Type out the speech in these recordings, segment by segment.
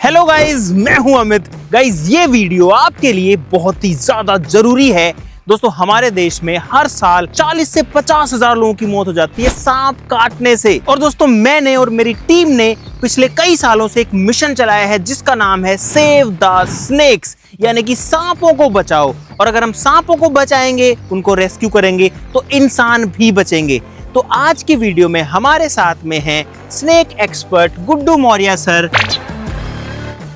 Hello guys, मैं हूं Amit. Guys ये वीडियो आपके लिए बहुत ही ज्यादा जरूरी है। दोस्तों हमारे देश में हर साल 40 से 50 हजार लोगों की मौत हो जाती है सांप काटने से। और दोस्तों मैंने और मेरी टीम ने पिछले कई सालों से एक मिशन चलाया है जिसका नाम है सेव द स्नेक्स, यानी कि सांपों को बचाओ। और अगर हम सांपों को बचाएंगे, उनको रेस्क्यू करेंगे, तो इंसान भी बचेंगे। तो आज की वीडियो में हमारे साथ में हैं snake expert Guddu Maurya sir,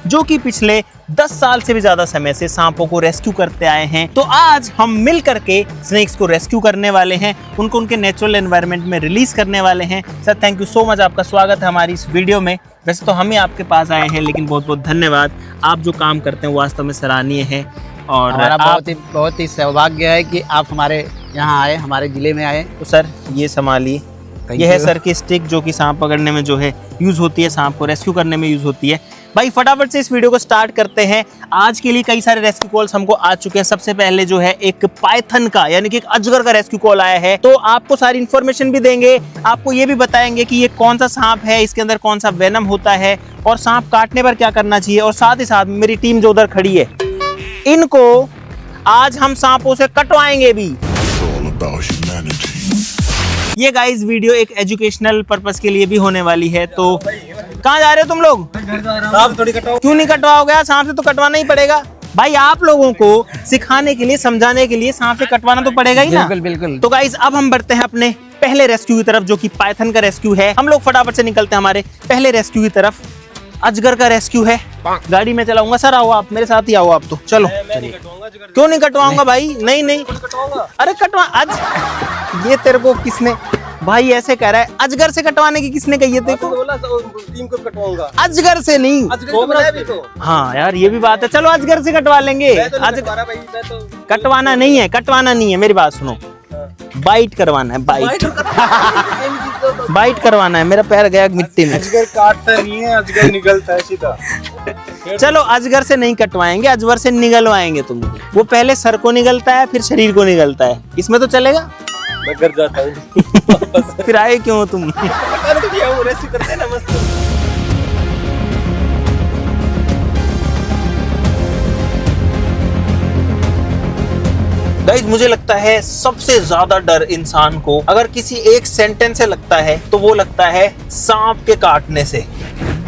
जो कि पिछले 10 साल से भी ज्यादा समय से सांपों को रेस्क्यू करते आए हैं। तो आज हम मिल करके स्नेक्स को रेस्क्यू करने वाले हैं, उनको उनके नेचुरल एनवायरनमेंट में रिलीज करने वाले हैं। Sir thank you so much, आपका स्वागत है हमारी इस वीडियो में। वैसे तो हम ही आपके पास आए हैं, लेकिन बहुत बहुत धन्यवाद। आप जो काम करते हैं वो वास्तव में सराहनीय है और हमारा बहुत ही सौभाग्य है कि आप हमारे यहाँ आए, हमारे जिले में आए। तो सर ये संभालिए, ये है सर की स्टिक जो कि सांप पकड़ने में जो है यूज होती है, सांप को रेस्क्यू करने में यूज होती है। भाई फटाफट से इस वीडियो को स्टार्ट करते हैं। आज के लिए कई सारे रेस्क्यू कॉल्स हमको आ चुके हैं। सबसे पहले जो है एक पाइथन का, यानी कि एक अजगर का रेस्क्यू कॉल आया है। तो आपको सारी इन्फॉर्मेशन भी देंगे, आपको ये भी बताएंगे कि ये कौन सा सांप है, इसके अंदर कौन सा वेनम होता है और सांप काटने पर क्या करना चाहिए। और साथ ही साथ मेरी टीम जो उधर खड़ी है, इनको आज हम सांपों से कटवाएंगे भी। ये गाइस वीडियो एक एजुकेशनल पर्पस के लिए भी होने वाली है। तो कहाँ जा रहे हो तुम लोग? सांप थोड़ी कटवाओ। क्यों नहीं कटवाओगे? सांप से तो कटवाना ही पड़ेगा भाई। आप लोगों को सिखाने के लिए, समझाने के लिए सांप से कटवाना तो पड़ेगा ही ना। बिल्कुल बिल्कुल। तो गाइस अब हम बढ़ते हैं अपने पहले रेस्क्यू की तरफ, जो कि पाइथन का रेस्क्यू है। हम लोग फटाफट से निकलते हैं हमारे पहले रेस्क्यू की तरफ। अजगर का रेस्क्यू है, गाड़ी में चलाऊंगा। सर आओ, आप मेरे साथ ही आओ। आप तो चलो। क्यों नहीं कटवाऊंगा भाई? नहीं अरे कटवा आज ये तेरे को किसने भाई ऐसे कह रहा है? अजगर से कटवाने की किसने कही है तेरे को? टीम को कटवाऊंगा, अजगर से नहीं। हाँ यार ये भी बात है, चलो अजगर से कटवा लेंगे। कटवाना नहीं है, कटवाना नहीं है, मेरी बात सुनो। बाइट करवाना है, बाइट बाइट करवाना है। मेरा पैर गया मिट्टी में। अजगर काटता नहीं है, अजगर निगलता है सीधा। चलो अजगर से नहीं कटवाएंगे, अजगर से निगलवाएंगे तुमको। वो पहले सर को निगलता है, फिर शरीर को निगलता है। इसमें तो चलेगा? मैं घर जाता हूँ। फिर आए क्यों तुम? गाइस मुझे लगता है सबसे ज्यादा डर इंसान को अगर किसी एक सेंटेंस से लगता है तो वो लगता है सांप के काटने से।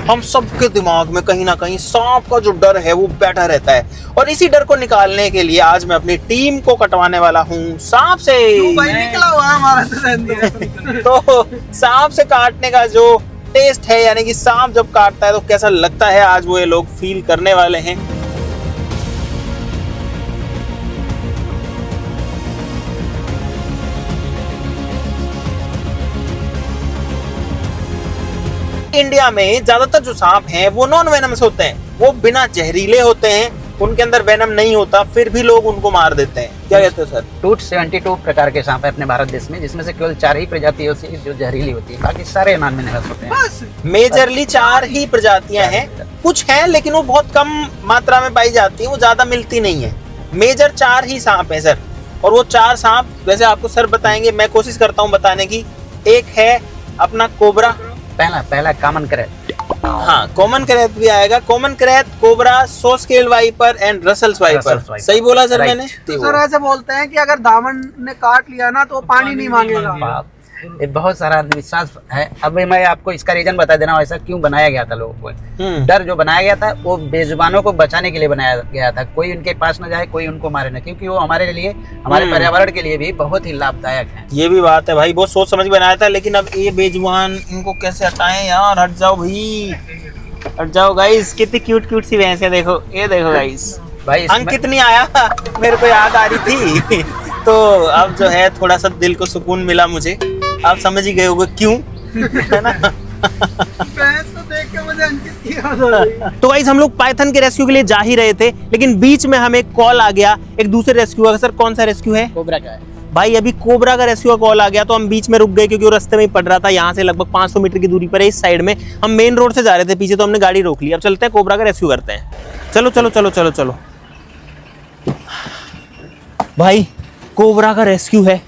हम सबके दिमाग में कहीं ना कहीं सांप का जो डर है वो बैठा रहता है, और इसी डर को निकालने के लिए आज मैं अपनी टीम को कटवाने वाला हूँ सांप से। निकला हुआ हमारा तो सांप से काटने का जो टेस्ट है, यानी कि सांप जब काटता है तो कैसा लगता है, आज वो ये लोग फील करने वाले हैं। इंडिया में ज्यादातर जो सांप हैं वो नॉन वेनमस होते हैं, वो बिना जहरीले होते हैं, उनके अंदर वेनम नहीं होता, फिर भी लोग उनको मार देते हैं। क्या कहते हो सर? 272 प्रकार के सांप है अपने भारत देश में, जिसमें से केवल 4 ही प्रजातियों से जो जहरीली होती है, बाकी सारे नॉन वेनमस होते हैं। मेजरली 4 ही प्रजातियां हैं, कुछ हैं लेकिन वो बहुत कम मात्रा में पाई जाती है, वो ज्यादा मिलती नहीं है। मेजर 4 ही सांप है सर, और वो 4 सांप वैसे आपको सर बताएंगे, मैं कोशिश करता हूँ बताने की। एक है अपना कोबरा, पहला कॉमन क्रैत। हाँ कॉमन क्रैत भी आएगा। Common krait, cobra, so scale viper and Russell's viper. सही बोला सर मैंने? सर ऐसे बोलते हैं कि अगर दामन ने काट लिया ना तो पानी नहीं मांगेगा। ये बहुत सारा अंधविश्वास है। अब मैं आपको इसका रीजन बता देना, ऐसा क्यों बनाया गया था लोगों को। डर जो बनाया गया था वो बेजुबानों को बचाने के लिए बनाया गया था, कोई उनके पास न जाए, कोई उनको मारे ना, क्योंकि वो हमारे लिए, हमारे पर्यावरण के लिए भी बहुत ही लाभदायक है। ये भी बात है भाई, बहुत सोच समझ बनाया था। लेकिन अब ये बेजुबान, इनको कैसे हटाएं यार? हट जाओ भाई, हट जाओ गाइस। कितनी क्यूट क्यूट सी भैंस है, देखो ये देखो गाइस। भाई अंक कितनी आया मेरे को याद आ रही थी। तो अब जो है थोड़ा सा दिल को सुकून मिला मुझे। आप समझ ही गए होगे क्यों, है ना? तो देख के मुझे अंकित की याद आ गई। तो गाइस हम लोग पाइथन के रेस्क्यू के लिए जा ही रहे थे, लेकिन बीच में हमें कॉल आ गया एक दूसरे रेस्क्यू का। सर कौन सा रेस्क्यू है? कोबरा का है भाई। अभी कोबरा का रेस्क्यू का कॉल आ गया तो हम बीच में रुक गए, क्योंकि वो रास्ते में ही पड़ रहा था। यहाँ से लगभग 500 मीटर की दूरी पर है, इस साइड में। हम मेन रोड से जा रहे थे पीछे, तो हमने गाड़ी रोक ली। अब चलते हैं कोबरा का रेस्क्यू करते हैं। चलो चलो चलो चलो चलो भाई, कोबरा का रेस्क्यू है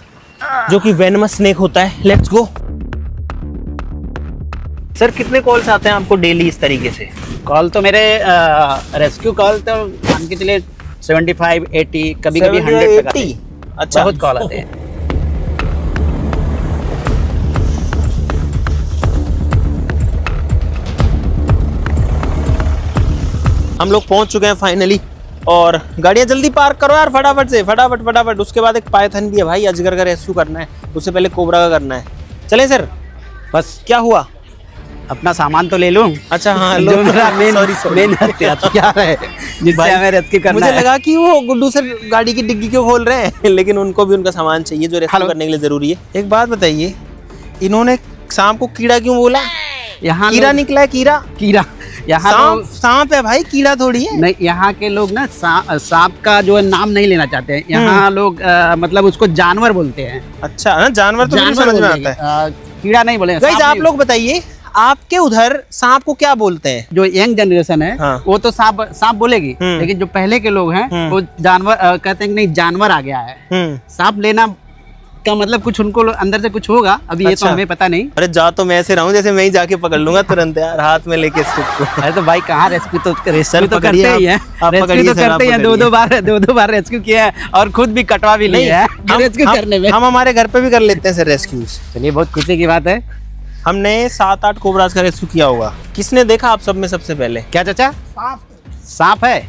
जो कि वेनमस स्नेक होता है। Let's go. सर कितने कॉल्स आते हैं आपको डेली इस तरीके से? कॉल तो मेरे रेस्क्यू कॉल तो मान के चलिए 75, 80, कभी कभी 100 तक आते हैं। अच्छा, बहुत कॉल आते हैं। हम लोग पहुंच चुके हैं फाइनली, और गाड़ियां जल्दी पार्क करो यार फटाफट से, फटाफट फटाफट। उसके बाद एक पाइथन भी है भाई, अजगर का रेस्क्यू करना है, उससे पहले कोबरा का करना है। चलें सर? बस क्या हुआ? अपना सामान तो ले लूं। अच्छा हाँ, जो मेरा मेन सॉरी हथियार है जिससे हमें रेस्क्यू करना मुझे है। लगा कि वो गुड्डू सर गाड़ी की डिग्गी क्यों खोल रहे हैं लेकिन उनको भी उनका सामान चाहिए जो रेस्क्यू करने के लिए जरूरी है। एक बात बताइए, इन्होंने सांप को कीड़ा क्यों बोला? यहाँ कीड़ा निकला है, कीड़ा। कीड़ा यहाँ सांप सांप है भाई, कीड़ा थोड़ी है। नहीं, यहाँ के लोग ना सांप का जो है नाम नहीं लेना चाहते हैं। यहाँ लोग मतलब उसको जानवर बोलते हैं। अच्छा ना, जानवर तो मुझे समझ में आता है, कीड़ा नहीं बोले। गाइस आप लोग बताइए, आपके उधर सांप को क्या बोलते हैं? जो यंग जनरेशन है हाँ। वो तो सांप बोलेगी, लेकिन जो पहले के लोग हैं वो जानवर कहते हैं कि नहीं, जानवर आ गया है। सांप लेना का मतलब कुछ उनको अंदर से कुछ होगा, अभी ये तो अच्छा। हमें पता नहीं। अरे जा तो मैं ऐसे रहा हूँ जैसे मैं ही जाके पकड़ लूंगा तुरंत यार, हाथ में लेके स्टिक को। अरे तो भाई कहाँ रेस्क्यू तो सर, करते पकड़िए ही हैं, आप रेस्क्यू पकड़िए तो सर, आप करते ही हैं। दो बार रेस्क्यू किया है और खुद भी कटवा भी लिया है रेस्क्यू करने में। हम हमारे घर पे भी कर लेते हैं सर रेस्क्यूज। चलिए, बहुत खुशी की बात है। हमने 7-8 कोबराज का रेस्क्यू किया होगा। किसने देखा आप सब में सबसे पहले? क्या चाचा? सांप है?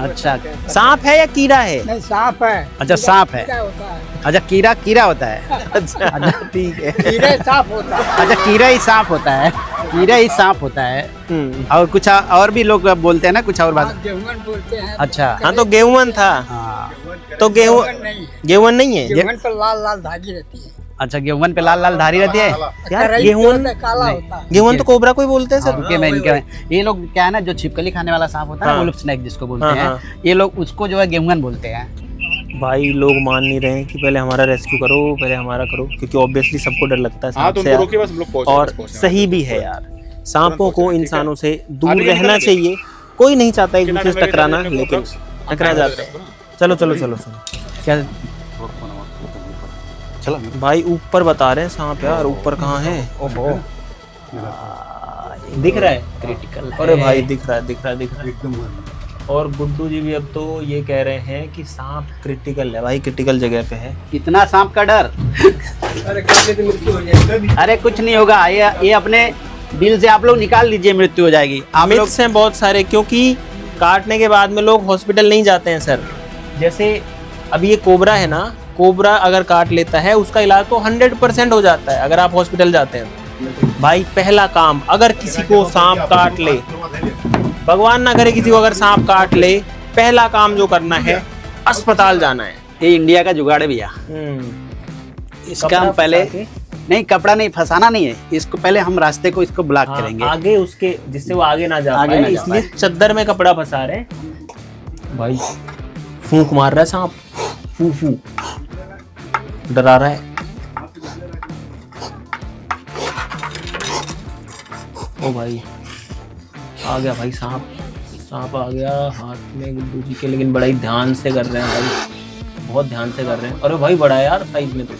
अच्छा, सांप है या कीड़ा है? नहीं, सांप है। अच्छा सांप है। अच्छा, कीड़ा होता है। अच्छा ठीक है। कीड़े सांप होता है। अच्छा, कीड़ा ही सांप होता है। कीड़ा ही सांप होता है। और कुछ और भी लोग बोलते हैं ना, कुछ और बात। गेहूं बोलते हैं। अच्छा हाँ तो गेहूं था। हाँ। तो गेहूं नहीं है। गेहूं पर लाल लाल धागी रहती है। अच्छा, गेहूं पे लाल लाल धारी रहती है। यार गेहूं काला होता है। गेहूं तो कोबरा को ही बोलते हैं सर। रुके मैं इनके ये लोग क्या है ना, जो छिपकली खाने वाला सांप होता है ना, हाँ। वुल्फ स्नेक जिसको बोलते हाँ, हैं, हाँ। ये लोग उसको जो है गेहूं बोलते हैं। भाई लोग मान नहीं रहे हैं कि पहले हमारा रेस्क्यू करो, पहले हमारा करो, क्योंकि ऑब्वियसली सबको डर लगता है सांप से यार। और सही भी है यार, सांपों को इंसानों से दूर रहना चाहिए। कोई नहीं चाहता एक दूसरे से टकराना, लेकिन टकरा जाते हैं। चलो चलो चलो सुनो, क्या चलो भाई ऊपर बता रहे हैं सांप यार, ऊपर कहाँ है? ओहो दिख रहा है, क्रिटिकल? अरे भाई दिख रहा है एकदम। और गुड्डू जी भी अब तो ये कह रहे हैं कि सांप क्रिटिकल है भाई, क्रिटिकल जगह पे है। कितना सांप का डर। अरे कुछ नहीं होगा, ये अपने दिल से आप लोग निकाल लीजिए, मृत्यु हो जाएगी। आप लोग मिथ्स हैं बहुत सारे, क्योंकि काटने के बाद में लोग हॉस्पिटल नहीं जाते हैं सर। जैसे अभी ये कोबरा है ना, कोबरा अगर काट लेता है उसका इलाज तो 100% हो जाता है अगर आप हॉस्पिटल जाते हैं। भाई पहला काम, अगर किसी को सांप काट ले, भगवान ना करे किसी को अगर सांप काट ले, पहला काम जो करना है अस्पताल जाना है। ये इंडिया का जुगाड़ है भैया। इसका हम पहले नहीं, कपड़ा नहीं, फंसाना नहीं है इसको, पहले हम रास्ते को इसको ब्लॉक करेंगे आगे उसके, जिससे वो आगे ना जा पाए, इसलिए चद्दर में कपड़ा फंसा रहे हैं। भाई फूंक मार रहा है सांप, फू फू डरा रहा है। ओ भाई आ गया भाई सांप आ गया हाथ में गुड्डू जी के, लेकिन बड़ा ही ध्यान से कर रहे हैं भाई, बहुत ध्यान से कर रहे हैं। अरे भाई बड़ा है यार साइज में, तो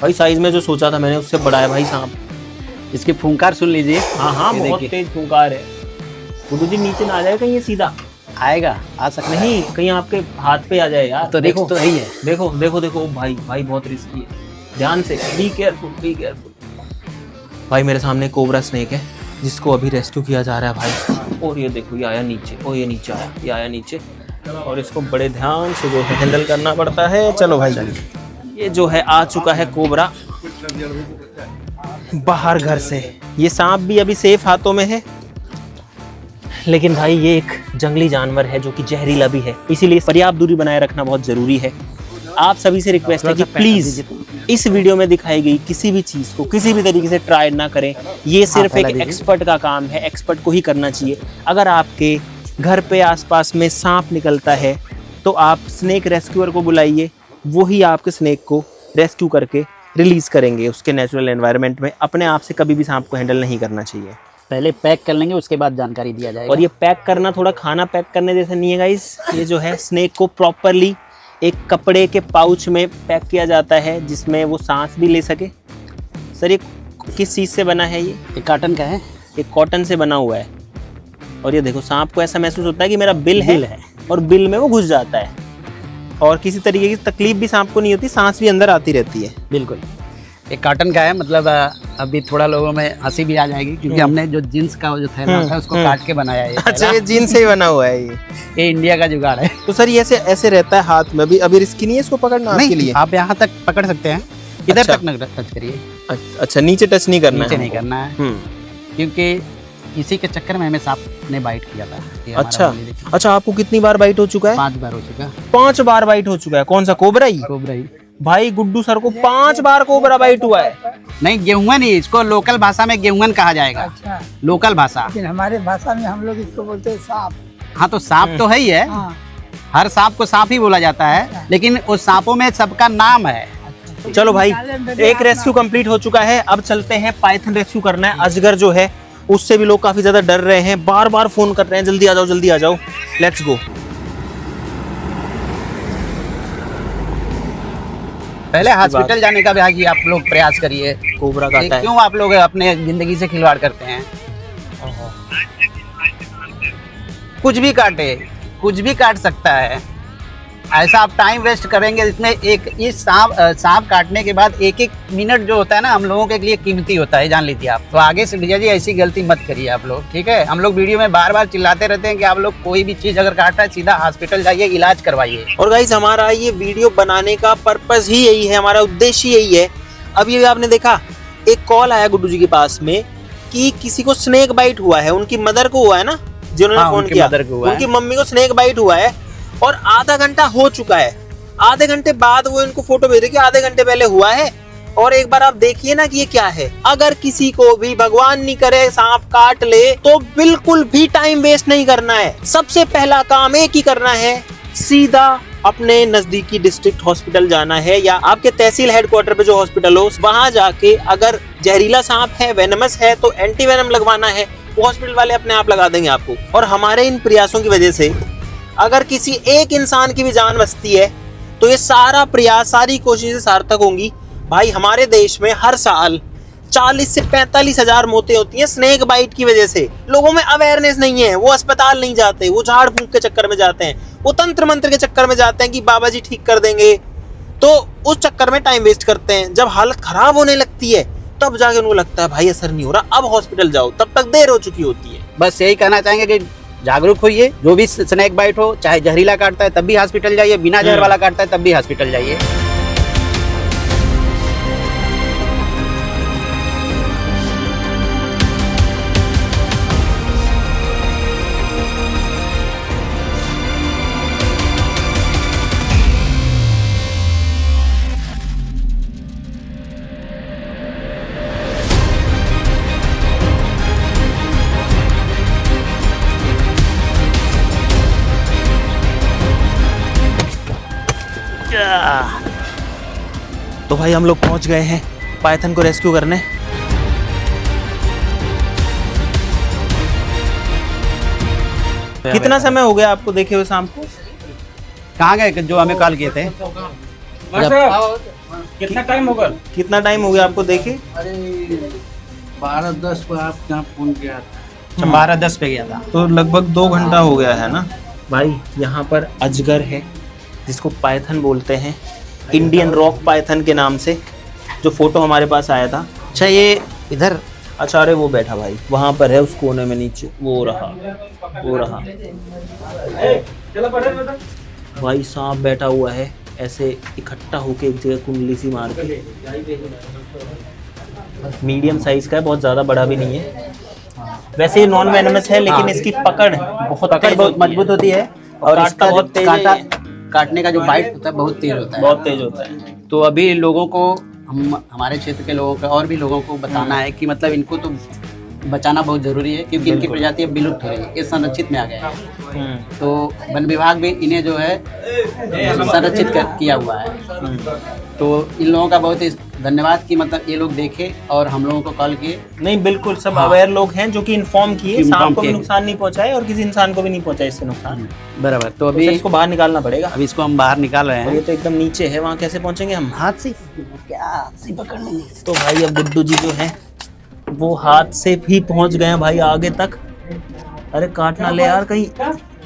भाई साइज में जो सोचा था मैंने उससे बड़ा है भाई सांप। इसकी फूंकार सुन लीजिए। हाँ बहुत तेज फूंकार है। गुड्डू जी नीचे ना आ जाए कहीं, ये सीधा आएगा, आ सकता नहीं, कहीं आपके हाथ पे आ जाए यार। तो देखो तो यही है। देखो देखो देखो भाई बहुत रिस्की है, ध्यान से, बी केयरफुल। भाई मेरे सामने कोबरा स्नेक है जिसको अभी रेस्क्यू किया जा रहा है भाई। और ये देखो ये आया नीचे, और ये नीचे आया, ये आया नीचे, और इसको बड़े ध्यान से जो है हैंडल करना पड़ता है। चलो भाई ये जो है आ चुका है कोबरा बाहर घर से। ये सांप भी अभी सेफ हाथों में है, लेकिन भाई ये एक जंगली जानवर है जो कि जहरीला भी है, इसीलिए पर्याप्त दूरी बनाए रखना बहुत जरूरी है। आप सभी से रिक्वेस्ट है कि प्लीज इस वीडियो में दिखाई गई किसी भी चीज को किसी भी तरीके से ट्राई ना करें। ये सिर्फ एक एक्सपर्ट का काम है, एक्सपर्ट को ही करना चाहिए। अगर आपके घर पे आसपास में सांप निकलता है तो आप स्नेक रेस्क्यूअर को बुलाइए, वो ही आपके स्नेक को रेस्क्यू करके रिलीज करेंगे उसके नेचुरल एनवायरनमेंट में। अपने आप से कभी भी सांप को हैंडल नहीं करना चाहिए। पहले पैक कर लेंगे, उसके बाद जानकारी दिया जाएगा। और ये पैक करना थोड़ा खाना पैक करने जैसा नहीं है गाइस। ये जो है स्नेक को प्रॉपरली एक कपड़े के पाउच में पैक किया जाता है जिसमें वो सांस भी ले सके। सर ये किस चीज से बना है ये? ये कॉटन का है। ये कॉटन से बना हुआ है। और ये देखो सांप को ऐसा महसूस होता है कि मेरा बिल है और बिल में वो घुस जाता है और किसी तरीके की तकलीफ भी सांप को नहीं होती, सांस भी अंदर आती रहती है। बिल्कुल, ये कॉटन का है। मतलब अभी थोड़ा लोगों में हंसी भी आ जाएगी क्योंकि हमने जो जीन्स का जो थैला था उसको काट के बनाया है ये अच्छा, थैला। ये जीन से ही बना हुआ है ये इंडिया का जुगाड़ है। तो सर ये ऐसे ऐसे रहता है हाथ में, अभी रिस्की नहीं है इसको पकड़ना आपके नहीं, लिए? आप यहाँ तक पकड़ सकते हैं, इधर अच्छा। तक न टच करिए, अच्छा, नीचे टच नहीं करना नीचे है नहीं करना है, क्योंकि इसी के चक्कर में हमें सांप ने बाइट किया था। ये हमारा अच्छा वाली देखिए, अच्छा, आपको कितनी बार बाइट हो चुका है? 5 बार हो चुका। 5 बार बाइट हो चुका है। कौन सा, कोबरा ही? कोबरा ही। भाई गुड्डू सर को 5 बार कोबरा बाइट हुआ है। नहीं, गेहूं नहीं, इसको लोकल भाषा में गेहूं कहा जाएगा। अच्छा, लोकल भाषा। लेकिन हमारे भाषा में हम लोग इसको बोलते हैं सांप। हाँ, तो सांप तो है ही है, हाँ, हर सांप को सांप ही बोला जाता है, लेकिन उस सांपों में सबका नाम है। चलो भाई, एक रेस्क्यू कंप्लीट हो चुका है। अब चलते हैं पाइथन रेस्क्यू करना है। अजगर जो है उससे भी लोग काफी ज्यादा डर रहे हैं, बार बार फोन कर रहे हैं, जल्दी आ जाओ जल्दी आ जाओ। Let's go. पहले हॉस्पिटल जाने का भी आप लोग प्रयास करिए। कोबरा काटा है। क्यों आप लोग अपने जिंदगी से खिलवाड़ करते हैं? कुछ भी काटे, कुछ भी काट सकता है। ऐसा आप टाइम वेस्ट करेंगे इसमें। इस सांप काटने के बाद एक मिनट जो होता है ना, हम लोगों के लिए कीमती होता है, जान लीजिए आप। तो आगे से भैया जी ऐसी गलती मत करिए आप लोग, ठीक है? हम लोग वीडियो में बार बार चिल्लाते रहते हैं कि आप लोग कोई भी चीज अगर काटा है सीधा हॉस्पिटल जाइए, इलाज करवाइए। और गाइस, हमारा ये वीडियो बनाने का पर्पस ही यही है, हमारा उद्देश्य यही है। अब ये आपने देखा, एक कॉल आया गुड्डू जी के पास में कि किसी को स्नेक बाइट हुआ है, उनकी मदर को हुआ है ना, जिन्होंने हाँ, फोन उनकी किया, मदर को हुआ है। उनकी मम्मी को स्नेक बाइट हुआ है और आधा घंटा हो चुका है। आधे घंटे बाद वो इनको फोटो भेज रहे कि आधे घंटे पहले हुआ है। और एक बार आप देखिए ना कि ये क्या है। अगर किसी को भी भगवान नहीं करे सांप काट ले तो बिल्कुल भी टाइम वेस्ट नहीं करना है। सबसे पहला काम एक ही करना है, सीधा अपने नजदीकी डिस्ट्रिक्ट हॉस्पिटल जाना है या आपके तहसील हेडक्वार्टर पे जो हॉस्पिटल हो वहां जाके अगर जहरीला सांप है, वेनमस है तो एंटी वेनम लगवाना है। वो हॉस्पिटल वाले अपने आप लगा देंगे आपको। और हमारे इन प्रयासों की वजह से अगर किसी एक इंसान की भी जान बचती है तो ये सारा प्रयास, सारी कोशिशें सार्थक होंगी। भाई हमारे देश में हर साल 40 से 45 हजार मौतें होती हैं स्नेक बाइट की वजह से। लोगों में अवेयरनेस नहीं है, वो अस्पताल नहीं जाते, वो झाड़ फूंक के चक्कर में जाते हैं, वो तंत्र मंत्र के चक्कर में जाते हैं कि बाबा जी ठीक कर देंगे, तो उस चक्कर में टाइम वेस्ट करते हैं। जब हालत खराब होने लगती है तब जाके उनको लगता है भाई असर नहीं हो रहा, अब हॉस्पिटल जाओ, तब तक देर हो चुकी होती है। बस यही कहना चाहेंगे कि जागरूक होइए। जो भी स्नेक बाइट हो, चाहे जहरीला काटता है तब भी हॉस्पिटल जाइए, बिना जहर वाला काटता है तब भी हॉस्पिटल जाइए। तो भाई हम लोग पहुंच गए हैं पाइथन को रेस्क्यू करने। कितना समय हो गया आपको देखे हुए शाम को? कहाँ गए जो हमें कॉल किए थे? कितना टाइम होगा? कितना टाइम हो गया आपको देखे? अरे 12-10 पर आप जहाँ फोन किया था। अच्छा, 12-10 पे गया था। तो लगभग 2 घंटा हो गया है ना भाई। यहाँ पर अजगर है जिसको पाइथन बोलते हैं, इंडियन रॉक पाइथन के नाम से, जो फोटो हमारे पास आया था। अच्छा, ये इधर अच्छा, अरे वो बैठा भाई वहां पर है उस कोने में नीचे, वो रहा भाई सांप बैठा हुआ है ऐसे इकट्ठा होके एक जगह कुंडली सी मार के। मीडियम साइज का है, बहुत ज्यादा बड़ा भी नहीं है। वैसे ये नॉन वेनमस है लेकिन इसकी पकड़ बहुत मजबूत होती है और इसका बहुत तेज है। काटने का जो बाइट होता है बहुत तेज होता है। बहुत तेज होता है। तो अभी लोगों को, हमारे क्षेत्र के लोगों को और भी लोगों को बताना है कि मतलब इनको तो बचाना बहुत जरूरी है, क्योंकि इनकी प्रजाति अब विलुप्त हो रही है, ये संरक्षित में आ गया है। तो वन विभाग भी इन्हें जो है संरक्षित किया हुआ है। तो इन लोगों का बहुत ही धन्यवाद कि मतलब ये लोग देखे और हम लोगों को कॉल किए। नहीं बिल्कुल, सब अवेयर लोग हैं जो कि इन्फॉर्म किए, सांप को भी नुकसान नहीं पहुंचाए और किसी इंसान को भी नहीं पहुंचाए इससे नुकसान। बराबर। तो अभी इसको बाहर निकालना पड़ेगा। अभी इसको हम बाहर निकाल रहे और ये हैं। तो एकदम नीचे है, वहाँ कैसे पहुंचेंगे हम? हाथ से क्या से पकड़ लेंगे। तो भाई अब गुड्डू जी जो है वो हाथ से भी पहुंच गए हैं भाई आगे तक। अरे काट ना ले यार कहीं।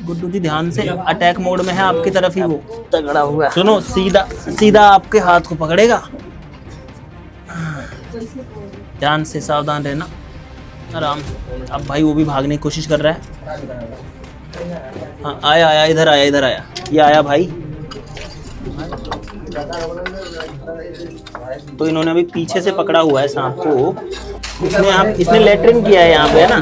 गुड्डू जी ध्यान से, अटैक मोड में है आपकी तरफ ही वो तगड़ा हुआ। सुनो, सीधा सीधा आपके हाथ को पकड़ेगा। ध्यान से, सावधान रहना, आराम। अब भाई वो भी भागने की कोशिश कर रहा है। हाँ आया आया, इधर आया, इधर आया, ये आया भाई। तो इन्होंने अभी पीछे से पकड़ा हुआ है सांप को। इसने लेटरिन किया है यहाँ पे, है ना।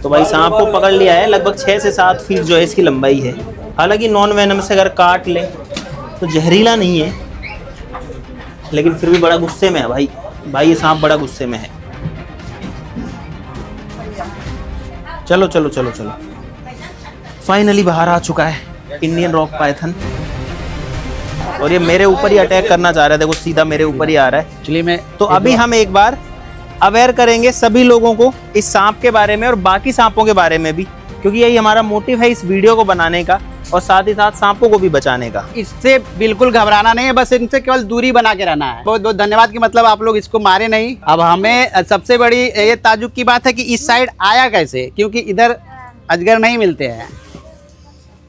तो भाई सांप को पकड़ लिया है। लगभग 6 से 7 फीट जो है इसकी लंबाई है। हालांकि नॉन वेनम से अगर काट ले तो जहरीला नहीं है, लेकिन फिर भी बड़ा गुस्से में है भाई। भाई ये सांप बड़ा गुस्से में है। चलो चलो चलो चलो, फाइनली बाहर आ चुका है इंडियन रॉक पाइथन। और ये मेरे ऊपर ही अटैक करना चाह रहा है। देखो सीधा मेरे ऊपर ही आ रहा है। एक्चुअली में तो अभी हम एक बार अवेयर करेंगे सभी लोगों को इस सांप के बारे में और बाकी सांपों के बारे में भी, क्योंकि यही हमारा मोटिव है इस वीडियो को बनाने का और साथ ही साथ सांपों को भी बचाने का। इससे बिल्कुल घबराना नहीं है, बस इनसे केवल दूरी बना के रहना है। बहुत बहुत धन्यवाद कि मतलब आप लोग इसको मारे नहीं। अब हमें सबसे बड़ी ये ताजुब की बात है कि इस साइड आया कैसे, क्योंकि इधर अजगर नहीं मिलते हैं।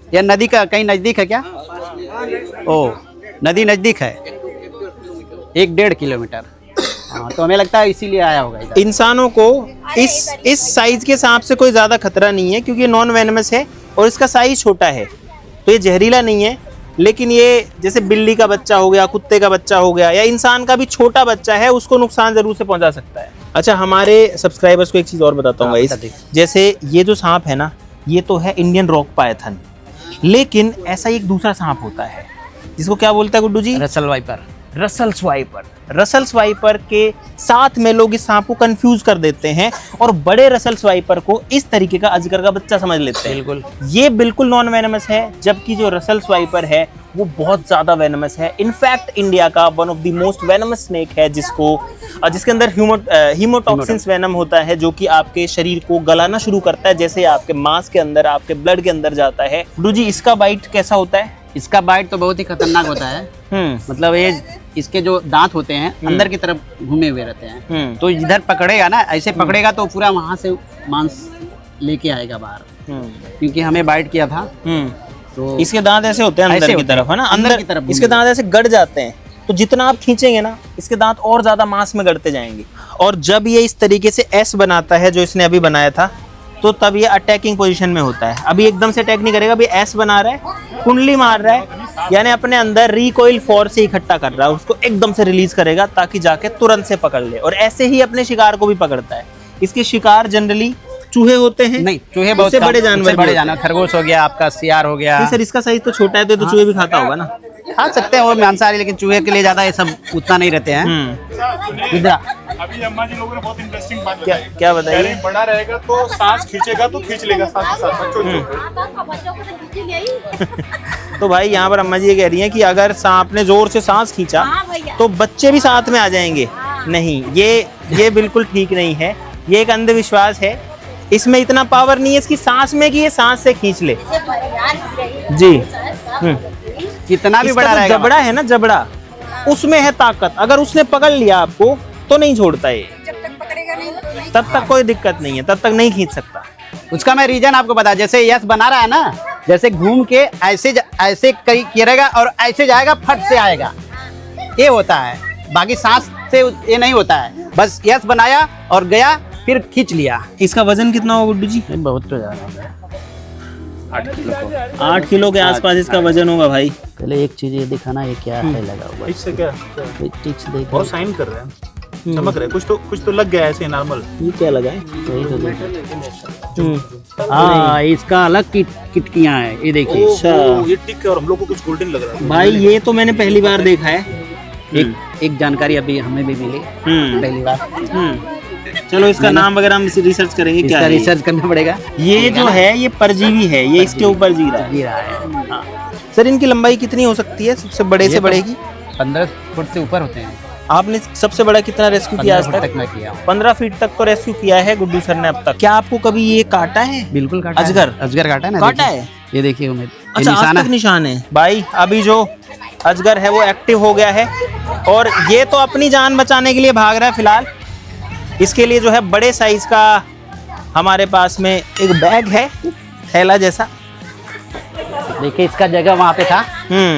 यह नदी का कहीं नजदीक है क्या? ओ, नदी नजदीक है 1-1.5 किलोमीटर। हाँ, तो हमें लगता है इसीलिए आया होगा इधर। इंसानों को इस साइज के सांप से कोई ज्यादा खतरा नहीं है, क्योंकि ये नॉन वेनमस है और इसका साइज छोटा है, तो ये जहरीला नहीं है। लेकिन ये जैसे बिल्ली का बच्चा हो गया, कुत्ते का बच्चा हो गया, या इंसान का भी छोटा बच्चा है, उसको नुकसान जरूर से पहुंचा सकता है। अच्छा, हमारे सब्सक्राइबर्स को एक चीज और बताता हूँ गाइस। जैसे ये जो सांप है ना, ये तो है इंडियन रॉक पाइथन, लेकिन ऐसा एक दूसरा सांप होता है जिसको क्या बोलता है Guddu ji? Russell viper. Russell swiper. Russell swiper के साथ में लोग इस सांप को कंफ्यूज कर देते हैं और बड़े रसल स्वाइपर को इस तरीके का अजगर का बच्चा समझ लेते हैं। बिल्कुल, ये बिल्कुल नॉन वेनमस है, जबकि जो रसल स्वाइपर है वो बहुत ज्यादा वेनमस है। इनफैक्ट इंडिया का one of the most venomous snake है, जिसके अंदर हीमोटॉक्सिन्स वेनम होता है, जो कि आपके शरीर को गलाना शुरू करता है जैसे आपके मांस के अंदर, आपके ब्लड के अंदर जाता है। गुड्डू जी, इसका बाइट कैसा होता है? इसका बाइट तो बहुत ही खतरनाक होता है। मतलब ये इसके जो दांत होते हैं अंदर की तरफ घूमे हुए रहते हैं। तो इधर पकड़ेगा ना, ऐसे पकड़ेगा तो पूरा वहां से मांस लेके आएगा बाहर। क्योंकि हमें बाइट किया था, तो इसके दांत ऐसे होते हैं अंदर की तरफ, है ना, अंदर की तरफ इसके दांत ऐसे गड़ जाते हैं। तो जितना आप खींचेंगे ना, इसके दांत और ज्यादा मांस में गड़ते जाएंगे। और जब ये इस तरीके से एस बनाता है, जो इसने अभी बनाया था, तो तब ये अटैकिंग पोजीशन में होता है। अभी एकदम से अटैक नहीं करेगा, अभी एस बना रहा है, कुंडली मार रहा है, यानी अपने अंदर रिकॉइल फोर्स से इकट्ठा कर रहा है, उसको एकदम से रिलीज करेगा ताकि जाके तुरंत से पकड़ ले। और ऐसे ही अपने शिकार को भी पकड़ता है। इसके शिकार जनरली चूहे होते हैं। नहीं, चूहे बहुत बड़े जानवर, खरगोश हो गया, आपका सियार हो गया। सर इसका साइज तो छोटा है, तो चूहे भी खाता होगा ना? खा सकते हैं वो मांसाहारी, लेकिन चूहे के लिए ज्यादा ये सब उतना नहीं रहते हैं। इधर अभी अम्मा जी लोगों ने बहुत इंटरेस्टिंग बात क्या बताई। क्या बताइए? बड़ा रहेगा तो सांस खींचेगा तो खींच लेगा साथ ही साथ बच्चों तो भाई यहाँ पर अम्मा जी ये कह रही हैं कि अगर सांप ने जोर से सांस खींचा तो बच्चे भी साथ में आ जाएंगे। नहीं, ये बिल्कुल ठीक नहीं है। ये एक अंधविश्वास है। इसमें इतना पावर नहीं है इसकी सांस में कि ये सांस से खींच ले। जी, कितना भी बड़ा इसका जो रहेगा, जबड़ा है ना, जबड़ा, उसमें है ताकत। अगर उसने पकड़ लिया आपको तो नहीं छोड़ता ये, तब तक कोई दिक्कत नहीं है, तब तक नहीं खींच सकता। उसका मैं रीजन आपको बता। जैसे यस बना रहा है ना, जैसे घूम के ऐसे करेगा और ऐसे जाएगा, फट से आएगा, ये होता है। बाकी सांस से ये नहीं होता है। बस यस बनाया और गया, फिर खींच लिया। इसका वजन कितना होगा गुड्डू जी? बहुत तो ज्यादा, 8 किलो को 8 किलो के आसपास इसका वजन होगा भाई। पहले एक चीज ये दिखाना, ये क्या है लगा हुआ? इससे क्या टिक्स देख, बहुत साइन कर रहे हैं, चमक रहे, कुछ तो लग गया ऐसे नॉर्मल। ये क्या लगा है? वही तो देखो। हाँ, इसका अलग किटकियां है, ये देखिए। अच्छा, ये टिक है और हम लोग को कुछ गोल्डन लग रहा है। भाई ये तो मैंने पहली बार देखा है। एक जानकारी अभी हमें भी मिली पहली बार। चलो इसका नाम वगैरह हम रिसर्च करेंगे, क्या है? रिसर्च करना पड़ेगा। ये जो है ये परजीवी है, ये इसके ऊपर जी रहा है। जी रहा है। हाँ। सर इनकी लंबाई कितनी हो सकती है सबसे बड़े से बड़े की? 15 फुट से ऊपर होते हैं। आपने सबसे बड़ा कितना रेस्क्यू किया आज 15 फुट तक? तक मैं किया हूं। 15 फीट तक तो रेस्क्यू किया है गुड्डू सर ने अब तक। क्या आपको कभी ये काटा है? बिल्कुल काटा है। अजगर अजगर काटा है ना, काटा देखिए। है? ये देखिए उम्मीद, अच्छा, आज तक निशान है भाई। अभी जो अजगर है वो एक्टिव हो गया है और ये तो अपनी जान बचाने के लिए भाग रहा है फिलहाल। इसके लिए जो है बड़े साइज का हमारे पास में एक बैग है, थैला जैसा। देखिए इसका जगह वहाँ पे था,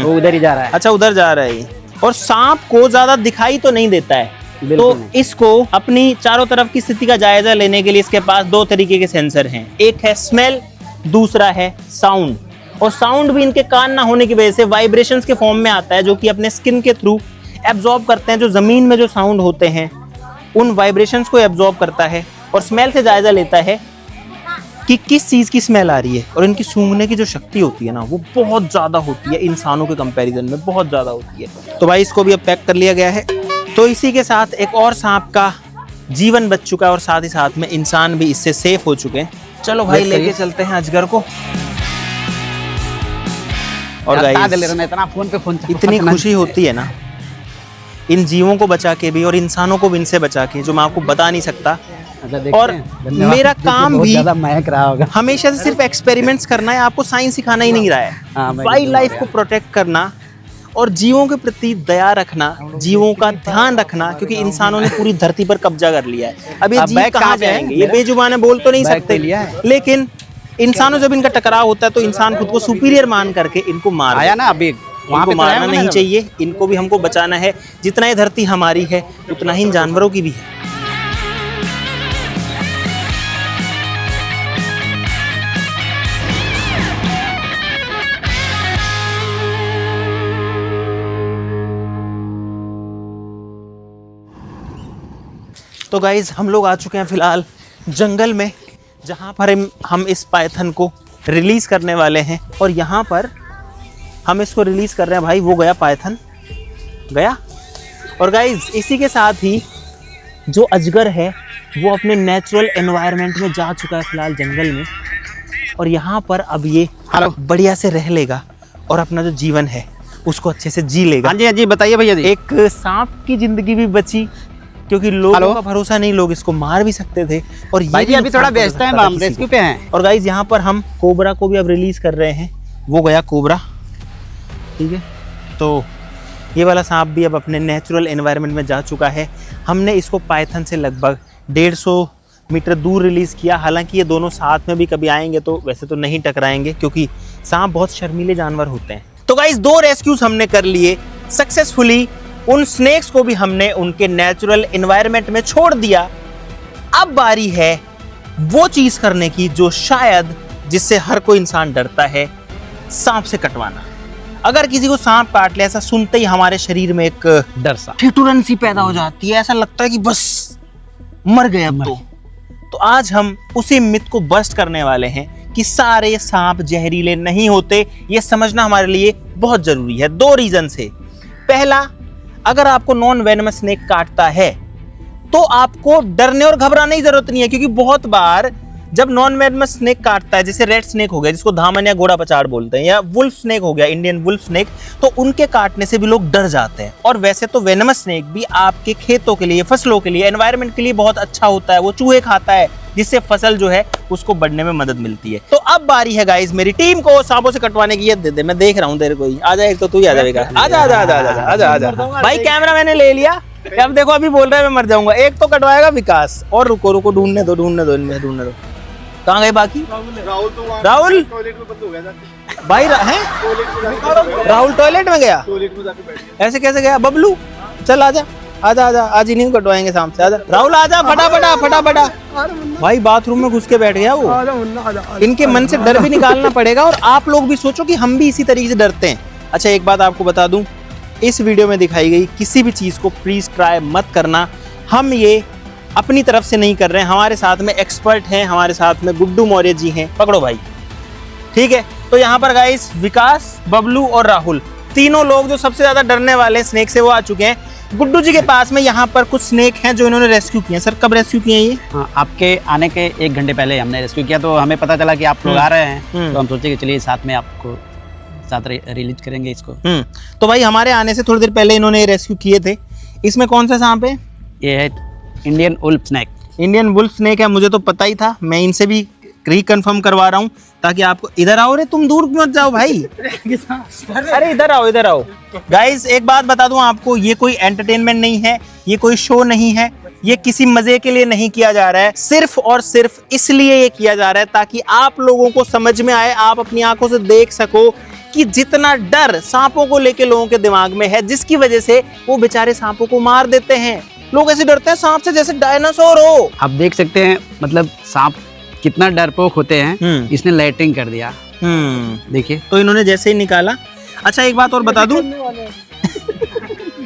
वो उधर ही जा रहा है। अच्छा, उधर जा रहा है ये। और सांप को ज्यादा दिखाई तो नहीं देता है, तो इसको अपनी चारों तरफ की स्थिति का जायजा लेने के लिए इसके पास दो तरीके के सेंसर हैं। एक है स्मेल, दूसरा है साउंड। और साउंड भी इनके कान ना होने की वजह से वाइब्रेशंस के फॉर्म में आता है, जो कि अपने स्किन के थ्रू एब्जॉर्ब करते हैं। जो जमीन में जो साउंड होते हैं उन वाइब्रेशंस को एब्जॉर्ब करता है और स्मेल से जायजा लेता है कि किस चीज की स्मेल आ रही है। और इनकी सूंघने की जो शक्ति होती है ना, वो बहुत ज्यादा होती है, इंसानों के कंपैरिजन में बहुत ज्यादा होती है। तो भाई इसको भी अब पैक कर लिया गया है। तो इसी के साथ एक और सांप का जीवन बच चुका है और साथ ही साथ में इंसान भी इससे सेफ हो चुके हैं। चलो भाई लेके चलते हैं अजगर को। और इतना फोन पे फोन इतनी खुशी होती है ना इन जीवों को बचा के भी और इंसानों को भी इनसे बचा के, जो मैं आपको बता नहीं सकता। और मेरा काम भी महक रहा होगा। हमेशा से सिर्फ एक्सपेरिमेंट्स करना है, आपको साइंस सिखाना ही नहीं रहा है। वाइल्ड लाइफ को प्रोटेक्ट करना और जीवों के प्रति दया रखना, जीवों का ध्यान रखना, क्योंकि इंसानों ने पूरी धरती पर कब्जा कर लिया है। अब ये जीव कहाँ जाएंगे? ये बेजुबान है, बोल तो नहीं सकते, लेकिन इंसानों जब इनका टकराव होता है तो इंसान खुद को सुपीरियर मान करके इनको मार आया ना। अभी इनको मारना नहीं चाहिए, इनको भी हमको बचाना है। जितना ये धरती हमारी है उतना ही इन जानवरों की भी है। तो गाइज हम लोग आ चुके हैं फिलहाल जंगल में, जहाँ पर हम इस पाइथन को रिलीज करने वाले हैं। और यहाँ पर हम इसको रिलीज कर रहे हैं। भाई वो गया, पाइथन गया। और गाइज इसी के साथ ही जो अजगर है वो अपने नेचुरल एनवायरनमेंट में जा चुका है फिलहाल जंगल में। और यहाँ पर अब ये बढ़िया से रह लेगा और अपना जो जीवन है उसको अच्छे से जी लेगा। हाँ जी, हाँ जी, बताइए भैया जी। एक सांप की जिंदगी भी बची, क्योंकि लोगों का भरोसा नहीं, लोग इसको मार भी सकते थे। और ये भी अभी थोड़ा व्यस्त है, हम रेस्क्यू पे हैं। और गाइज यहाँ पर हम कोबरा को भी अब रिलीज कर रहे हैं। वो गया कोबरा, ठीक है। तो ये वाला सांप भी अब अपने नेचुरल एनवायरनमेंट में जा चुका है। हमने इसको पाइथन से लगभग 150 मीटर दूर रिलीज किया। हालांकि ये दोनों साथ में भी कभी आएंगे तो वैसे तो नहीं टकराएंगे, क्योंकि सांप बहुत शर्मीले जानवर होते हैं। तो गाइज 2 रेस्क्यूज हमने कर लिए सक्सेसफुली। उन स्नेक्स को भी हमने उनके नेचुरल एनवायरनमेंट में छोड़ दिया। अब बारी है वो चीज करने की जो शायद जिससे हर कोई इंसान डरता है, सांप से कटवाना। अगर किसी को सांप काट ले, ऐसा सुनते ही हमारे शरीर में एक डर सा ठिठुरन सी पैदा हो जाती है। ऐसा लगता है कि बस मर गए अब तो आज हम उसी मिथ को बस्ट करने वाले हैं कि सारे सांप जहरीले नहीं होते। ये समझना हमारे लिए बहुत जरूरी है 2 रीजन से। पहला, अगर आपको नॉन वेनमस स्नेक काटता है तो आपको डरने और घबराने की जरूरत नहीं है, क्योंकि बहुत बार जब नॉन वेनमस स्नेक काटता है, जैसे रेड स्नेक हो गया जिसको धामन या घोड़ा पचाड़ बोलते हैं, या वुल्फ स्नेक हो गया, इंडियन वुल्फ स्नेक, तो उनके काटने से भी लोग डर जाते हैं। और वैसे तो वेनमस स्नेक भी आपके खेतों के लिए, फसलों के लिए, एनवायरनमेंट के लिए बहुत अच्छा होता है। वो चूहे खाता है, जिससे फसल जो है उसको बढ़ने में मदद मिलती है। तो अब बारी है गाइस मेरी टीम को सांपों से कटवाने की। ये दे दे, मैं देख रहा हूँ तेरे को ही। आजा, एक तो तू ही आ जाएगा। आजा आजा आजा आजा आजा आजा भाई, कैमरा मैंने ले लिया। अब देखो, अभी बोल रहा है मैं मर जाऊंगा। एक तो कटवाएगा विकास। और रुको रुको, ढूंढने दो इनमें ढूंढने दो। कहाँ गए बाकी? राहुल भाई हैं? राहुल टॉयलेट में गया? ऐसे कैसे गया? बबलू चल आजा आजा आजा, आज इन्हीं को कटवाएंगे सांप से। आजा राहुल, आजा फटाफट। भाई बाथरूम में घुस के बैठ गया वो। इनके मन से डर भी निकालना पड़ेगा, और आप लोग भी सोचो कि हम भी इसी तरीके से डरते हैं। अच्छा, एक बात आपको बता दूं, इस वीडियो में दिखाई गई किसी भी चीज को प्लीज ट्राई मत करना। हम ये अपनी तरफ से नहीं कर रहे हैं, हमारे साथ में एक्सपर्ट हैं, हमारे साथ में गुड्डू मौर्य जी हैं। पकड़ो भाई, ठीक है। तो यहाँ पर गाइस विकास, बबलू और राहुल, तीनों लोग जो सबसे ज्यादा डरने वाले स्नेक से वो आ चुके हैं। गुड्डू जी के पास में यहाँ पर कुछ स्नेक हैं जो इन्होंने रेस्क्यू किए हैं। सर कब रेस्क्यू किए ये? हाँ, आपके आने के 1 घंटे पहले हमने रेस्क्यू किया। तो हमें पता चला कि आप लोग आ रहे हैं, तो हम सोचे कि चलिए साथ में आपको साथ रिलीज करेंगे इसको। तो भाई हमारे आने से थोड़ी देर पहले इन्होंने रेस्क्यू किए थे। इसमें कौन सा सांप है? ये है Indian wolf snake. Indian wolf snake है, मुझे तो पता ही था। मैं इनसे भी रिकन्फर्म करवा रहा हूँ ताकि आपको, इधर आओ रे, तुम दूर मत जाओ भाई, अरे इधर आओ, इधर आओ। गाइस एक बात बता दूं आपको, ये कोई एंटरटेनमेंट नहीं है, ये कोई शो नहीं है, ये किसी मजे के लिए नहीं किया जा रहा है, सिर्फ और सिर्फ इसलिए ये किया जा रहा है ताकि आप लोगों को समझ में आए, आप अपनी आंखों से देख सको कि जितना डर सांपों को लेके लोगों के दिमाग में है, जिसकी वजह से वो बेचारे सांपों को मार देते हैं। लोग ऐसे डरते हैं सांप से जैसे डायनासोर हो। आप देख सकते हैं मतलब सांप कितना डरपोक होते हैं। इसने लाइटिंग कर दिया, देखिए। तो इन्होंने जैसे ही निकाला। अच्छा एक बात और बता दूं,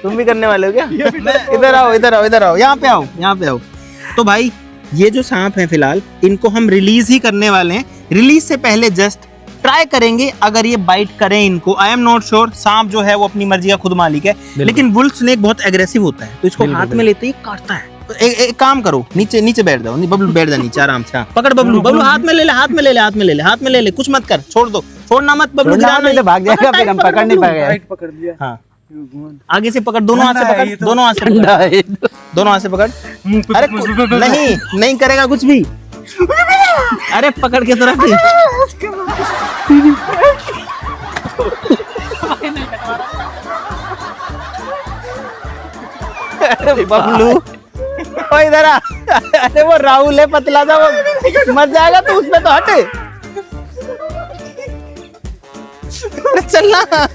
तुम भी करने वाले हो क्या? इधर आओ, इधर आओ, इधर आओ, यहाँ पे आओ, यहाँ पे आओ। तो भाई ये जो सांप हैं फिलहाल, इनको हम रिलीज ही करने वाले हैं। रिलीज से पहले जस्ट ट्राई करेंगे, अगर ये बाइट करें इनको, आई एम नॉट श्योर। सांप जो है वो अपनी मर्जी का खुद मालिक है, लेकिन वुल्फ स्नेक बहुत एग्रेसिव होता है, तो इसको हाथ में लेते ही काटता है। एक काम करो, नीचे नीचे बैठ जाओ, बबलू बैठ जा नीचे आराम से। पकड़ बबलू, बबलू हाथ में ले ले, हाथ में ले ले, हाथ में ले ले, हाथ में ले ले, कुछ मत कर, छोड़ दो, छोड़ना मत बबलू, नहीं तो भाग जाएगा, फिर हम पकड़ नहीं पाएंगे। पकड़ लिया। हाँ आगे से पकड़, दोनों हाथ से पकड़, दोनों हाथ से पकड़, दोनों हाथ से पकड़। अरे नहीं नहीं करेगा कुछ भी, अरे पकड़ के तो रख। अरे बबलू ओ इधर आ। अरे वो राहुल है पतला सा, वो मत जाएगा तो उसमें तो हटे। अरे चलना।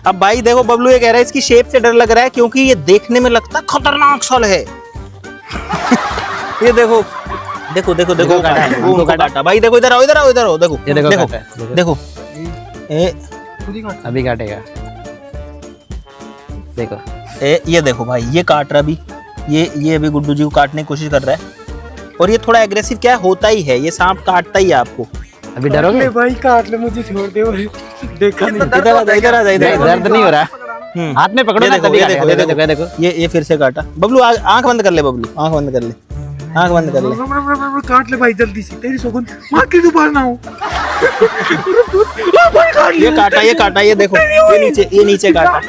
अब भाई देखो बबलू ये कह रहा है इसकी शेप से डर लग रहा है क्योंकि ये देखने में लगता है खतरनाक सल है। ये देखो देखो देखो देखो वो काटा भाई, देखो इधर आओ, इधर आओ, इधर आओ, देखो ये देखो देखो देखो अभी काटेगा, देखो ये देखो भाई, ये काट रहा अभी, ये अभी गुड्डू जी को काटने की कोशिश कर रहा है। और ये थोड़ा एग्रेसिव क्या होता ही है, ये सांप काटता ही है आपको। अभी डरोगे भाई? काट ले मुझे, छोड़ दे भाई, देखा नहीं। इधर आ जा, इधर आ जा, इधर दर्द नहीं हो रहा, हाथ में पकड़ो ना, तभी देखो काटेगा। देखो देखो ये फिर से काटा। बबलू आंख बंद कर ले, बबलू आंख बंद कर ले, आंख बंद कर ले। काट ले भाई जल्दी से, तेरी सौगंध मार के दोबारा ना हो। ये काटा, ये देखो, ये नीचे काटा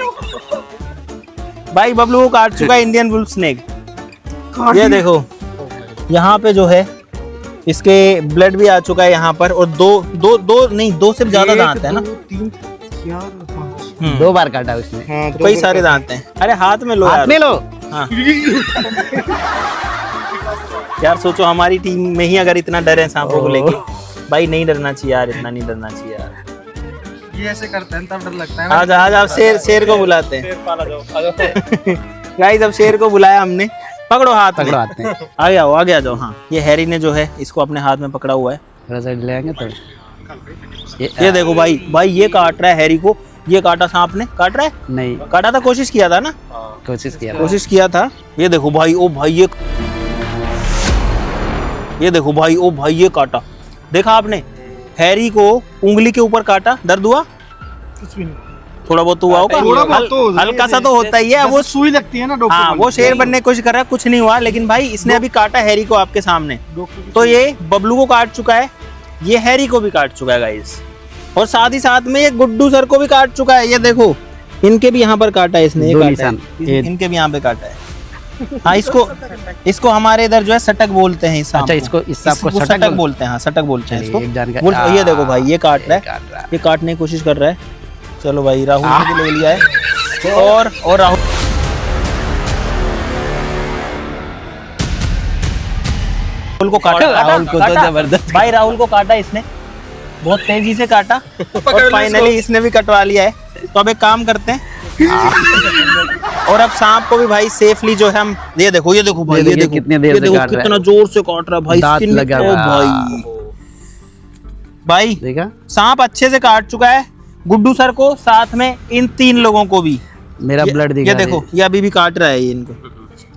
भाई। बबलू को काट चुका है इंडियन वुल्फ स्नेक। ये देखो यहाँ पे जो है इसके ब्लड भी आ चुका है यहाँ पर, और दो से ज्यादा दांत है ना, 3 4 5। 2 बार काटा उसने। हाँ, तो कई सारे दांत हैं। अरे हाथ में लो, हाथ में लो। हाँ। यार सोचो हमारी टीम में ही अगर इतना डर है सांपों को लेके, भाई नहीं डरना चाहिए यार, इतना नहीं डरना चाहिए यार। ये ऐसे करते हैं तब डर लगता है। आज आप शेर को बुलाते हैं। गाइस अब शेर को बुलाया हमने, पकड़ो हाथ में, आगे आओ, आगे आ जाओ। हाँ ये हैरी ने जो है इसको अपने हाथ में पकड़ा हुआ है, थोड़ा सा ले आएंगे तो ये देखो भाई ये काट रहा है हैरी को। ये काटा सांप ने, काट रहा है? नहीं काटा था, कोशिश किया था ना, कोशिश किया था। ये देखो भाई, ओ भाई ये देखो भाई, ओ भाई ये काटा, देखा आपने? हैरी को उंगली के ऊपर काटा, दर्द हुआ? कुछ भी नहीं, थोड़ा बहुत हुआ होगा, हल्का सा तो होता ही है। वो सुई लगती है ना डॉक्टर। हाँ वो शेर बनने की कोशिश कर रहा है, कुछ नहीं हुआ, लेकिन भाई इसने अभी काटा हैरी को आपके सामने। तो ये बबलू को काट चुका है, ये हैरी को भी काट चुका है गाइस, और साथ ही साथ में ये गुड्डू सर को भी काट चुका है। ये देखो इनके भी यहाँ पर काटा है इसने, ये काटा है, इनके भी यहाँ पे काटा है। हाँ इसको हमारे इधर जो है सटक बोलते हैं। अच्छा इसको सटक बोलते हैं, हाँ सटक बोलते हैं इसको। ये देखो भाई ये काट रहा है, ये काटने की कोशिश कर रहा है। चलो भाई राहुल ने भी ले लिया है, और राहुल को काटा, राहुल को तो जबरदस्त भाई, राहुल को काटा इसने, बहुत तेजी से काटा, और फाइनली इसने भी कटवा लिया है। तो अब एक काम करते हैं, और अब सांप को भी भाई सेफली जो है हम, ये देखो भाई, ये देखो कितना जोर से काट रहा है भाई, दांत लगा भाई देखा, सांप अच्छे से काट चुका है गुड्डू सर को, साथ में इन 3 लोगों को भी। मेरा ब्लड दिखा, ये देखो ये अभी भी काट रहा है ये इनको,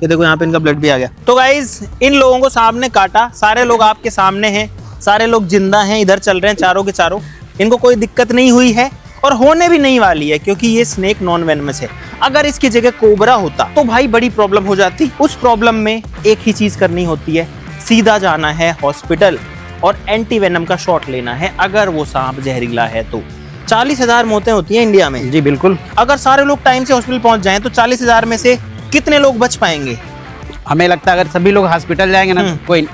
ये देखो यहाँ पे इनका ब्लड भी आ गया। तो गाइज इन लोगों को सांप ने काटा, सारे लोग आपके सामने हैं, सारे लोग जिंदा हैं, इधर चल रहे हैं चारों के चारों, इनको कोई दिक्कत नहीं हुई है और होने भी नहीं वाली है, क्योंकि ये स्नेक नॉन वेनमस है। अगर इसकी जगह कोबरा होता तो भाई बड़ी प्रॉब्लम हो जाती। उस प्रॉब्लम में एक ही चीज करनी होती है, सीधा जाना है हॉस्पिटल और एंटी वेनम का शॉट लेना है अगर वो सांप जहरीला है तो। 40,000 मौतें होती हैं इंडिया में। जी बिल्कुल। अगर सारे लोग टाइम से हॉस्पिटल पहुंच जाएं तो 40,000 में से कितने लोग बच पाएंगे? हमें लगता है अगर सभी लोग हॉस्पिटल जाएंगे ना कोई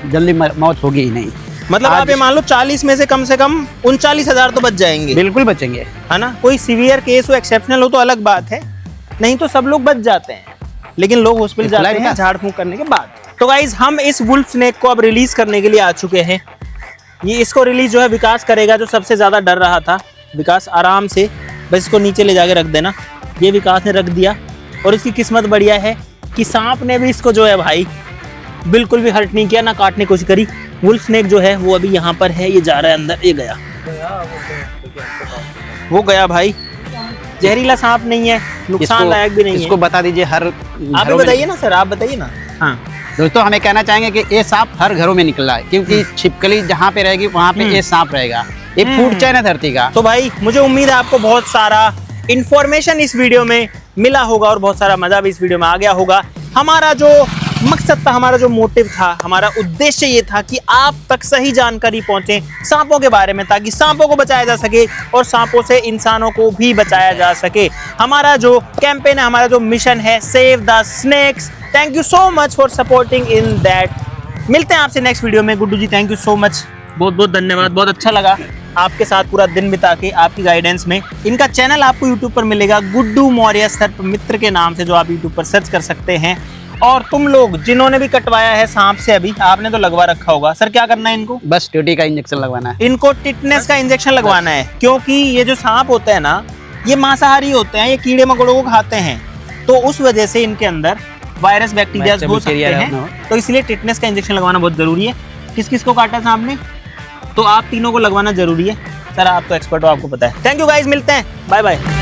जल्दी मौत होगी ही नहीं। मतलब आप ये मान लो 40 में से कम 39,000 तो बच जाएंगे। बिल्कुल बचेंगे। है ना, कोई सीवियर केस हो, एक्सेप्शनल हो तो अलग बात है, नहीं तो सब लोग बच जाते हैं, लेकिन लोग हॉस्पिटल जाते हैं झाड़ फूंक करने के बाद। तो गाइज हम इस वुल्फ स्नेक को अब रिलीज करने के लिए आ चुके हैं। ये इसको रिलीज जो है विकास करेगा, जो सबसे ज्यादा डर रहा था। विकास आराम से बस इसको नीचे ले जाके रख देना। ये विकास ने रख दिया और इसकी किस्मत बढ़िया है कि सांप ने भी इसको जो है भाई बिल्कुल भी हर्ट नहीं किया, ना काटने की कोशिश करी। वुल्फ स्नेक जो है वो अभी यहाँ पर है, ये जा रहा है अंदर, ये गया, वो गया भाई। जहरीला सांप नहीं है, नुकसान लायक भी नहीं है। इसको बता दीजिए हर आप बताइए ना सर, आप बताइए ना। हाँ दोस्तों, हमें कहना चाहेंगे कि ये सांप हर घरों में निकल रहा है, क्योंकि छिपकली जहाँ पे रहेगी वहाँ पे ये सांप रहेगा। ये फूड चैन है धरती का। तो भाई मुझे उम्मीद है आपको बहुत सारा इंफॉर्मेशन इस वीडियो में मिला होगा और बहुत सारा मजा भी इस वीडियो में आ गया होगा। हमारा जो मकसद था, हमारा जो मोटिव था, हमारा उद्देश्य ये था कि आप तक सही जानकारी पहुंचे सांपों के बारे में, ताकि सांपों को बचाया जा सके और सांपों से इंसानों को भी बचाया जा सके। हमारा जो कैंपेन है, हमारा जो मिशन है, save the snakes. Thank you so much for supporting in that. मिलते हैं आपसे नेक्स्ट वीडियो में। Guddu ji thank you so much, बहुत बहुत धन्यवाद। बहुत अच्छा लगा आपके साथ पूरा दिन बिता के, आपकी गाइडेंस में। इनका चैनल आपको यूट्यूब पर मिलेगा, गुड्डू मौर्य सर्प मित्र के नाम से, जो आप यूट्यूब पर सर्च कर सकते हैं। और तुम लोग जिन्होंने भी कटवाया है सांप से, अभी आपने तो लगवा रखा होगा सर, क्या करना है इनको? बस टीटी का इंजेक्शन लगवाना है। इनको टिटनेस का इंजेक्शन लगवाना है, क्योंकि ये जो सांप होते हैं ना, ये मांसाहारी होते हैं, ये कीड़े मकोड़ों को खाते हैं, तो उस वजह से इनके अंदर वायरस बैक्टीरिया हो सकते हैं, तो इसलिए टिटनेस का इंजेक्शन लगवाना बहुत जरूरी है। किस किस को काटा सांप ने? तो आप तीनों को लगवाना जरूरी है। सर आप तो एक्सपर्ट हो, आपको पता है। थैंक यू गाइज, मिलते हैं, बाय बाय।